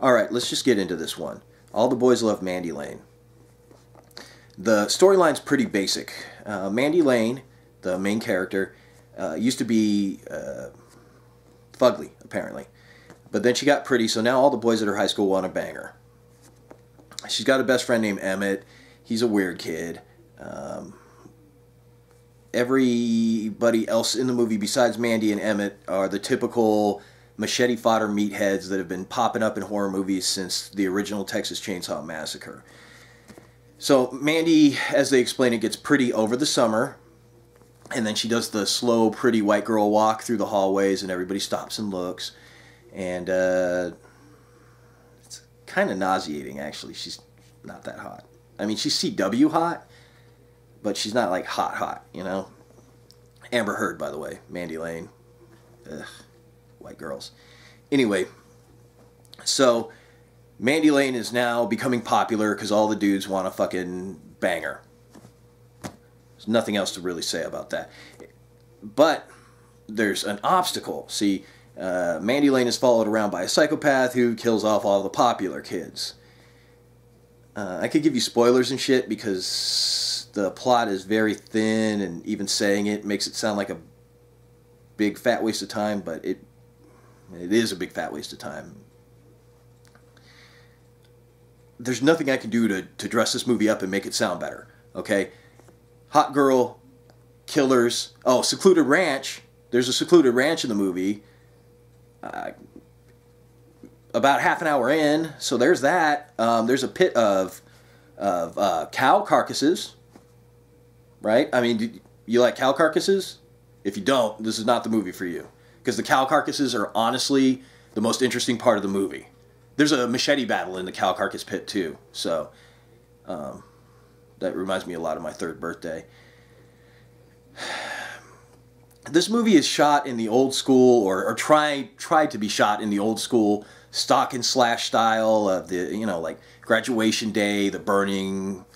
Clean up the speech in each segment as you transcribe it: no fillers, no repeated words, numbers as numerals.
Alright, let's just get into this one. All the Boys Love Mandy Lane. The storyline's pretty basic. Mandy Lane, the main character, used to be fugly, apparently. But then she got pretty, so now all the boys at her high school want to bang her. She's got a best friend named Emmett. He's a weird kid. Everybody else in the movie besides Mandy and Emmett are the typical machete fodder meatheads that have been popping up in horror movies since the original Texas Chainsaw Massacre. So Mandy, as they explain it, gets pretty over the summer, and then she does the slow, pretty white girl walk through the hallways, and everybody stops and looks. And it's kind of nauseating, actually. She's not that hot. I mean, she's CW hot, but she's not like hot, you know? Amber Heard, by the way. Mandy Lane. Ugh. White girls. Anyway, so Mandy Lane is now becoming popular because all the dudes want to fucking bang her. There's nothing else to really say about that. But there's an obstacle. See, Mandy Lane is followed around by a psychopath who kills off all the popular kids. I could give you spoilers and shit because the plot is very thin, and even saying it makes it sound like a big fat waste of time, but it is a big fat waste of time. There's nothing I can do to dress this movie up and make it sound better, okay? Hot girl, killers, oh, secluded ranch. There's a secluded ranch in the movie. About half an hour in, so there's that. There's a pit of cow carcasses, right? I mean, you like cow carcasses? If you don't, this is not the movie for you. Because the cow carcasses are honestly the most interesting part of the movie. There's a machete battle in the cow carcass pit too. So that reminds me a lot of my third birthday. This movie is shot in the old school, or tried to be shot in the old school stock and slash style of the, you know, like Graduation Day, The Burning,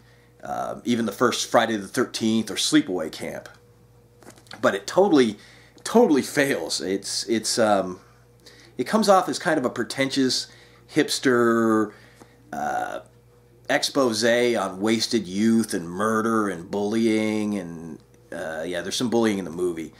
even the first Friday the 13th or Sleepaway Camp. But it totally fails. It comes off as kind of a pretentious hipster expose on wasted youth and murder and bullying, and yeah, there's some bullying in the movie.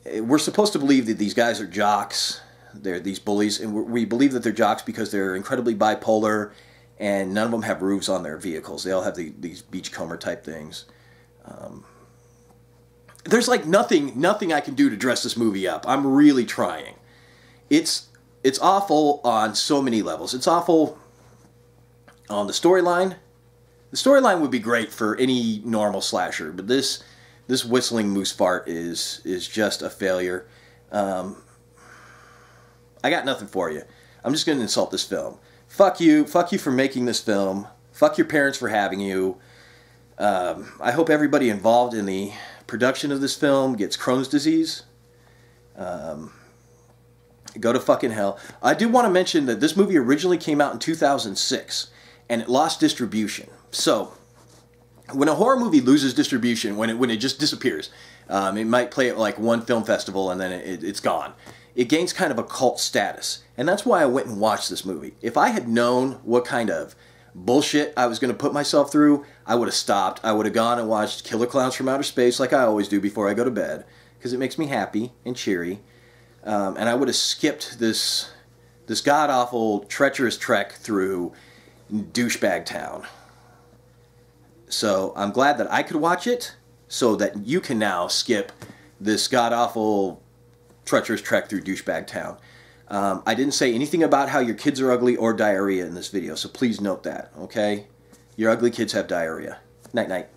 We're supposed to believe that these guys are jocks. They're these bullies, and we believe that they're jocks because they're incredibly bipolar, and none of them have roofs on their vehicles. They all have these beachcomber type things. There's like nothing I can do to dress this movie up. I'm really trying. It's awful on so many levels. It's awful on the storyline. The storyline would be great for any normal slasher, but this whistling moose fart is just a failure. I got nothing for you. I'm just going to insult this film. Fuck you for making this film. Fuck your parents for having you. I hope everybody involved in the production of this film gets Crohn's disease. Go to fucking hell. I do want to mention that this movie originally came out in 2006, and it lost distribution. So, when a horror movie loses distribution, when it just disappears, it might play at like one film festival and then it's gone. It gains kind of a cult status, and that's why I went and watched this movie. If I had known what kind of bullshit I was going to put myself through, I would have stopped. I would have gone and watched Killer Clowns from Outer Space like I always do before I go to bed, because it makes me happy and cheery. And I would have skipped this god-awful, treacherous trek through douchebag town. So I'm glad that I could watch it, so that you can now skip this god-awful, treacherous trek through douchebag town. I didn't say anything about how your kids are ugly or diarrhea in this video, so please note that, okay? Your ugly kids have diarrhea. Night-night.